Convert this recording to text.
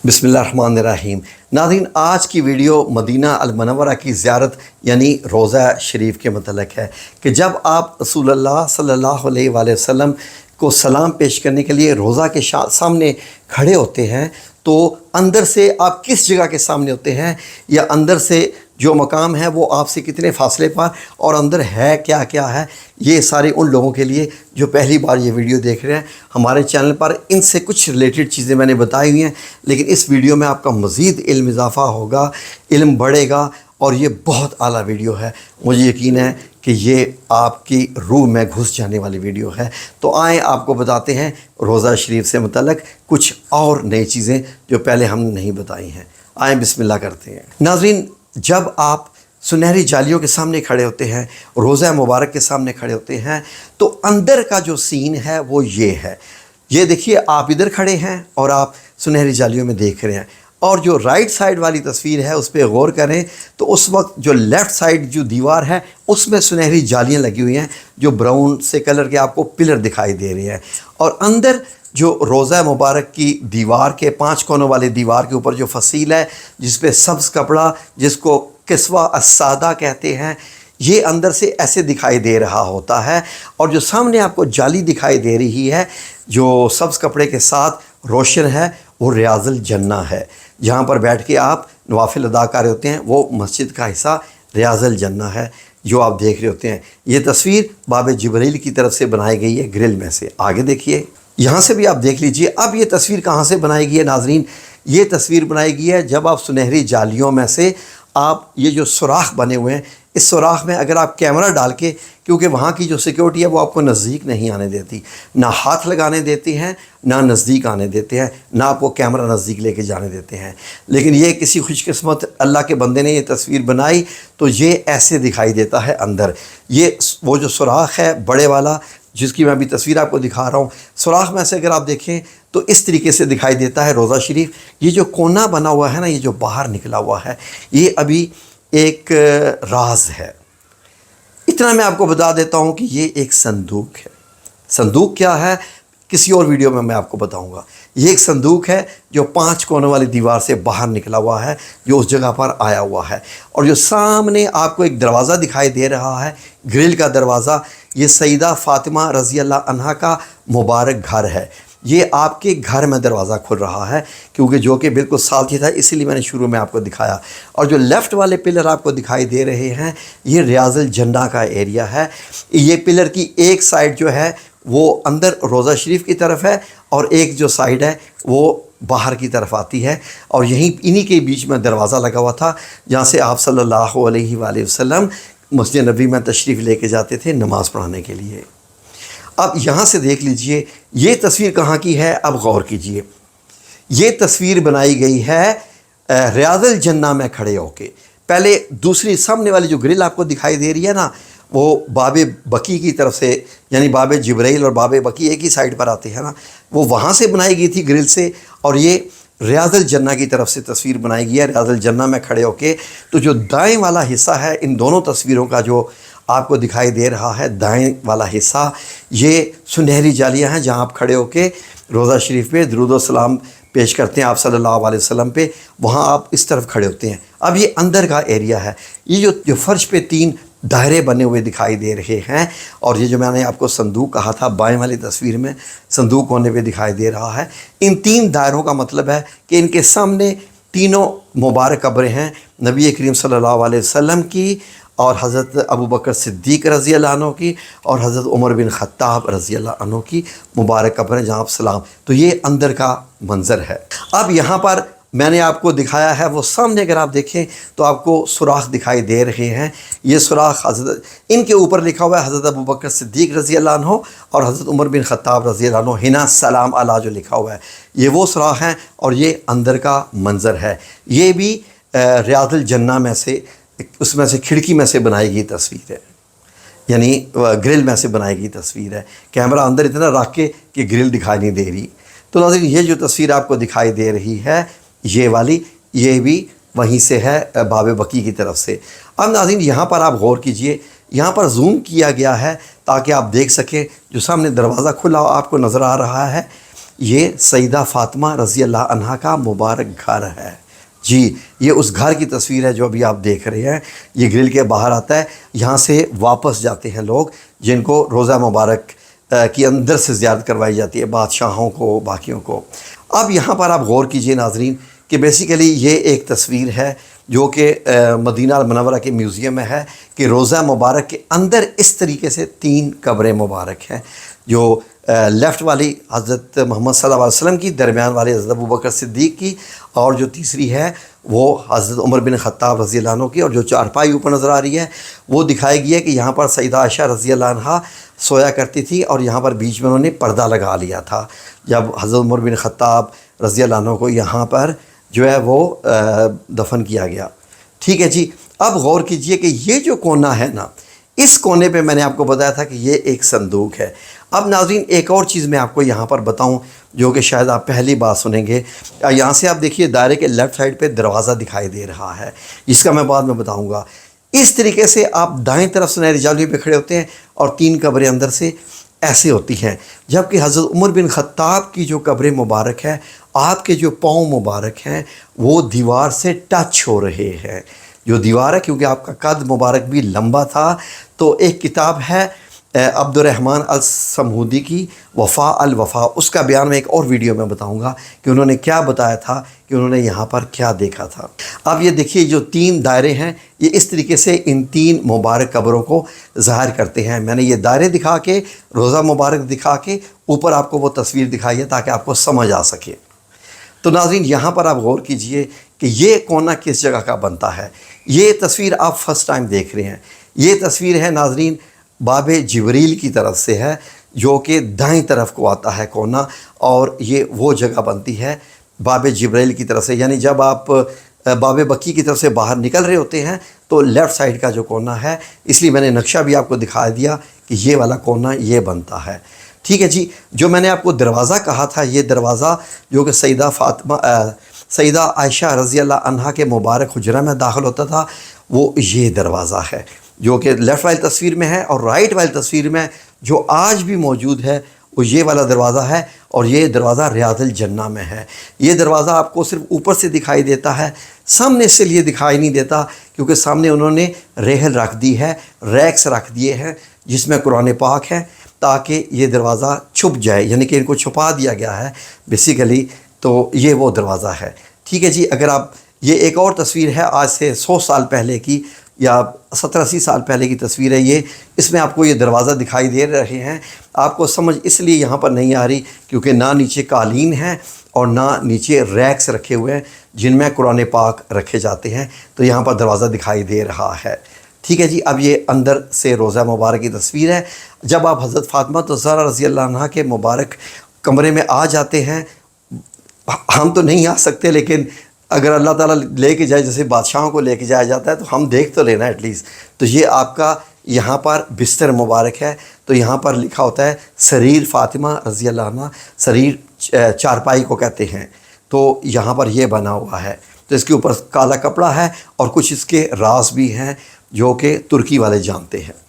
बिस्मिल्लाहिर्रहमानिर्रहीम। नाज़रीन, आज की वीडियो मदीना अल मनव्वरा की ज़ियारत यानी रोज़ा शरीफ के मतलब है कि जब आप रसूलुल्लाह सल्लल्लाहु अलैहि वसल्लम को सलाम पेश करने के लिए रोज़ा के सामने खड़े होते हैं तो अंदर से आप किस जगह के सामने होते हैं या अंदर से जो मकाम है वो आपसे कितने फासले पर और अंदर है क्या क्या है, ये सारे उन लोगों के लिए जो पहली बार ये वीडियो देख रहे हैं। हमारे चैनल पर इनसे कुछ रिलेटेड चीज़ें मैंने बताई हुई हैं, लेकिन इस वीडियो में आपका मज़ीद इल्म इजाफ़ा होगा, इल्म बढ़ेगा और ये बहुत आला वीडियो है। मुझे यकीन है कि ये आपकी रूह में घुस जाने वाली वीडियो है। तो आएँ आपको बताते हैं रोज़ा शरीफ से मुतल्लक़ कुछ और नई चीज़ें जो पहले हमने नहीं बताई हैं। आएँ बिस्मिल्लाह करते हैं। नाज़रीन, जब आप सुनहरी जालियों के सामने खड़े होते हैं, रोज़ा मुबारक के सामने खड़े होते हैं, तो अंदर का जो सीन है वो ये है। ये देखिए, आप इधर खड़े हैं और आप सुनहरी जालियों में देख रहे हैं, और जो राइट साइड वाली तस्वीर है उस पर गौर करें तो उस वक्त जो लेफ़्ट साइड जो दीवार है उसमें सुनहरी जालियाँ लगी हुई हैं जो ब्राउन से कलर के आपको पिलर दिखाई दे रहे हैं। और अंदर जो रोज़ा मुबारक की दीवार के 5 कोनों वाले दीवार के ऊपर जो फसील है जिस पे सब्ज़ कपड़ा, जिसको किस्वा अस्सादा कहते हैं, ये अंदर से ऐसे दिखाई दे रहा होता है। और जो सामने आपको जाली दिखाई दे रही है जो सब्ज़ कपड़े के साथ रोशन है, वो रियाज़ुल जन्ना है। जहाँ पर बैठ के आप नवाफिल अदा कर रहे होते हैं वो मस्जिद का हिस्सा रियाज़ुल जन्ना है जो आप देख रहे होते हैं। ये तस्वीर बाब जिब्रील की तरफ से बनाई गई है ग्रिल में से। आगे देखिए, यहाँ से भी आप देख लीजिए। अब ये तस्वीर कहाँ से बनाई गई है नाज़रीन? ये तस्वीर बनाई गई है जब आप सुनहरी जालियों में से आप ये जो सुराख बने हुए हैं, इस सुराख में अगर आप कैमरा डाल के, क्योंकि वहाँ की जो सिक्योरिटी है वो आपको नज़दीक नहीं आने देती, ना हाथ लगाने देती हैं, ना नज़दीक आने देते हैं, ना आपको कैमरा नज़दीक लेके जाने देते हैं। लेकिन ये किसी खुशकिस्मत अल्लाह के बंदे ने ये तस्वीर बनाई तो ये ऐसे दिखाई देता है अंदर। ये वो जो सुराख है बड़े वाला, जिसकी मैं अभी तस्वीर आपको दिखा रहा हूँ, सुराख में से अगर आप देखें तो इस तरीके से दिखाई देता है रोज़ा शरीफ। ये जो कोना बना हुआ है ना, ये जो बाहर निकला हुआ है, ये अभी एक राज है। इतना मैं आपको बता देता हूँ कि ये एक संदूक है। संदूक क्या है किसी और वीडियो में मैं आपको बताऊँगा। ये एक संदूक है जो 5 कोनों वाली दीवार से बाहर निकला हुआ है, जो उस जगह पर आया हुआ है। और जो सामने आपको एक दरवाज़ा दिखाई दे रहा है, ग्रिल का दरवाज़ा, ये सईदा फ़ातिमा रज़ी अल्लाह अन्हा का मुबारक घर है। ये आपके घर में दरवाज़ा खुल रहा है, क्योंकि जो कि बिल्कुल साथ ही था, इसीलिए मैंने शुरू में आपको दिखाया। और जो लेफ़्ट वाले पिलर आपको दिखाई दे रहे हैं, ये रियाज़ुल जन्ना का एरिया है। ये पिलर की एक साइड जो है वो अंदर रोज़ा शरीफ की तरफ है और एक जो साइड है वो बाहर की तरफ आती है। और यहीं इन्हीं के बीच में दरवाज़ा लगा हुआ था जहाँ से आप सल्लल्लाहु अलैहि वसल्लम मस्जिद नबी में तशरीफ़ लेके जाते थे नमाज़ पढ़ाने के लिए। अब यहाँ से देख लीजिए ये तस्वीर कहाँ की है, अब गौर कीजिए। ये तस्वीर बनाई गई है रियाज़ुल जन्ना में खड़े होके। पहले दूसरी सामने वाली जो ग्रिल आपको दिखाई दे रही है ना, वो बाबे बकी की तरफ से, यानी बाबे जिब्राइल और बाबे बकी एक ही साइड पर आते हैं ना, वो वहाँ से बनाई गई थी ग्रिल से। और ये रियाज़ुल जन्ना की तरफ से तस्वीर बनाई गई है रियाज़ुल जन्ना में खड़े होके। तो जो दाएं वाला हिस्सा है इन दोनों तस्वीरों का जो आपको दिखाई दे रहा है, दाएं वाला हिस्सा, ये सुनहरी जालियां हैं जहां आप खड़े होके रोज़ा शरीफ पे दुरूद व सलाम पेश करते हैं आप सल्लल्लाहु अलैहि वसल्लम पे। वहाँ आप इस तरफ खड़े होते हैं। अब ये अंदर का एरिया है। ये जो फर्श पे 3 दायरे बने हुए दिखाई दे रहे हैं, और ये जो मैंने आपको संदूक कहा था बाएं वाली तस्वीर में संदूक होने पे दिखाई दे रहा है, इन 3 दायरों का मतलब है कि इनके सामने तीनों मुबारक कब्रें हैं नबी करीम सल्लल्लाहु अलैहि वसल्लम की, और हज़रत अबू बकर सिद्दीक़ रज़ी अल्लाह अन्हु की, और हज़रत उमर बिन ख़त्ताब रज़ी अल्लाह अन्हु की मुबारक कब्रें जहाँ आप सलाम। तो ये अंदर का मंज़र है। अब यहाँ पर मैंने आपको दिखाया है वो सामने अगर आप देखें तो आपको सुराख दिखाई दे रहे हैं। ये सुराख हज़रत, इनके ऊपर लिखा हुआ है हज़रत अबू बकर सिद्दीक़ रज़ी अल्लाह अन्हु और हज़रत उमर बिन ख़त्ताब रज़ी अल्लाह अन्हु हिना सलाम अला जो लिखा हुआ है, ये वो सुराख हैं। और ये अंदर का मंज़र है। ये भी रियाज़ुल जन्ना में से, उसमें से खिड़की में से बनाई गई तस्वीर है, यानी ग्रिल में से बनाई गई तस्वीर है। कैमरा अंदर इतना रख के कि ग्रिल दिखाई नहीं दे रही। तो नाज़रीन, ये जो तस्वीर आपको दिखाई दे रही है ये वाली, ये भी वहीं से है बाबे बकी की तरफ से। अब नाज़रीन यहाँ पर आप गौर कीजिए, यहाँ पर जूम किया गया है ताकि आप देख सकें। जो सामने दरवाज़ा खुला आपको नज़र आ रहा है, یہ سیدہ فاطمہ رضی اللہ عنہا کا مبارک گھر ہے جی۔ یہ اس گھر کی تصویر ہے جو ابھی آپ دیکھ رہے ہیں، یہ گرل کے باہر آتا ہے، یہاں سے واپس جاتے ہیں لوگ جن کو روضہ مبارک کی اندر سے زیارت کروائی جاتی ہے، بادشاہوں کو، باقیوں کو۔ اب یہاں پر آپ غور کیجئے ناظرین کہ بیسیکلی یہ ایک تصویر ہے جو کہ مدینہ المنورہ کے میوزیم میں ہے کہ روضہ مبارک کے اندر اس طریقے سے 3 قبریں مبارک ہیں، جو لیفٹ والی حضرت محمد صلی اللہ علیہ وسلم کی، درمیان والی حضرت ابوبکر صدیق کی، اور جو تیسری ہے وہ حضرت عمر بن خطاب رضی اللہ عنہ کی، اور جو چارپائی اوپر نظر آ رہی ہے وہ دکھائی گئی ہے کہ یہاں پر سیدہ عائشہ رضی اللہ عنہا سویا کرتی تھی، اور یہاں پر بیچ میں انہوں نے پردہ لگا لیا تھا جب حضرت عمر بن خطاب رضی اللہ عنہ کو یہاں پر جو ہے وہ دفن کیا گیا۔ ٹھیک ہے جی، اب غور کیجئے کہ یہ جو کونا ہے نا، اس کونے پہ میں نے آپ کو بتایا تھا کہ یہ ایک صندوق ہے۔ اب ناظرین ایک اور چیز میں آپ کو یہاں پر بتاؤں جو کہ شاید آپ پہلی بار سنیں گے۔ یہاں سے آپ دیکھیے دائرے کے لیفٹ سائڈ پہ دروازہ دکھائی دے رہا ہے، اس کا میں بعد میں بتاؤں گا۔ اس طریقے سے آپ دائیں طرف سنہری جالی پہ کھڑے ہوتے ہیں اور 3 قبریں اندر سے ایسے ہوتی ہیں، جبکہ حضرت عمر بن خطاب کی جو قبر مبارک ہے، آپ کے جو پاؤں مبارک ہیں وہ دیوار سے ٹچ ہو رہے ہیں۔ جو دیوار ہے، کیونکہ آپ کا قد مبارک بھی لمبا تھا، تو ایک کتاب ہے عبد الرحمن السمہودی کی وفا الوفا، اس کا بیان میں ایک اور ویڈیو میں بتاؤں گا کہ انہوں نے کیا بتایا تھا، کہ انہوں نے یہاں پر کیا دیکھا تھا۔ اب یہ دیکھیے جو 3 دائرے ہیں، یہ اس طریقے سے ان 3 مبارک قبروں کو ظاہر کرتے ہیں۔ میں نے یہ دائرے دکھا کے، روضہ مبارک دکھا کے، اوپر آپ کو وہ تصویر دکھائی ہے تاکہ آپ کو سمجھ آ سکے۔ تو ناظرین یہاں پر آپ غور کیجئے کہ یہ کونا کس جگہ کا بنتا ہے۔ یہ تصویر آپ فرسٹ ٹائم دیکھ رہے ہیں۔ یہ تصویر ہے ناظرین باب جبریل کی طرف سے ہے، جو کہ دائیں طرف کو آتا ہے کونا، اور یہ وہ جگہ بنتی ہے باب جبریل کی طرف سے، یعنی جب آپ باب بکی کی طرف سے باہر نکل رہے ہوتے ہیں تو لیفٹ سائڈ کا جو کونا ہے، اس لیے میں نے نقشہ بھی آپ کو دکھا دیا کہ یہ والا کونا یہ بنتا ہے۔ ٹھیک ہے جی، جو میں نے آپ کو دروازہ کہا تھا، یہ دروازہ جو کہ سیدہ عائشہ رضی اللہ عنہا کے مبارک حجرہ میں داخل ہوتا تھا، وہ یہ دروازہ ہے جو کہ لیفٹ والی تصویر میں ہے، اور رائٹ والی تصویر میں جو آج بھی موجود ہے وہ یہ والا دروازہ ہے، اور یہ دروازہ ریاض الجنہ میں ہے۔ یہ دروازہ آپ کو صرف اوپر سے دکھائی دیتا ہے، سامنے سے لیے دکھائی نہیں دیتا، کیونکہ سامنے انہوں نے ریحل رکھ دی ہے، ریکس رکھ دیے ہیں جس میں قرآن پاک ہے، تاکہ یہ دروازہ چھپ جائے، یعنی کہ ان کو چھپا دیا گیا ہے بیسیکلی۔ تو یہ وہ دروازہ ہے۔ ٹھیک ہے جی، اگر آپ یہ ایک اور تصویر ہے آج سے 100 سال پہلے کی یا 70-80 سال پہلے کی تصویر ہے یہ، اس میں آپ کو یہ دروازہ دکھائی دے رہے ہیں۔ آپ کو سمجھ اس لیے یہاں پر نہیں آ رہی کیونکہ نہ نیچے قالین ہے اور نہ نیچے ریکس رکھے ہوئے ہیں جن میں قرآن پاک رکھے جاتے ہیں، تو یہاں پر دروازہ دکھائی دے رہا ہے۔ ٹھیک ہے جی، اب یہ اندر سے روضہ مبارک کی تصویر ہے۔ جب آپ حضرت فاطمہ الزہرا رضی اللہ عنہا کے مبارک کمرے میں آ جاتے ہیں، ہم تو نہیں آ سکتے، لیکن اگر اللہ تعالیٰ لے کے جائے، جیسے بادشاہوں کو لے کے جایا جاتا ہے، تو ہم دیکھ تو لینا ایٹ لیسٹ۔ تو یہ آپ کا یہاں پر بستر مبارک ہے، تو یہاں پر لکھا ہوتا ہے سریر فاطمہ رضی اللہ عنہ، سریر چارپائی کو کہتے ہیں، تو یہاں پر یہ بنا ہوا ہے۔ تو اس کے اوپر کالا کپڑا ہے اور کچھ اس کے راز بھی ہیں جو کہ ترکی والے جانتے ہیں۔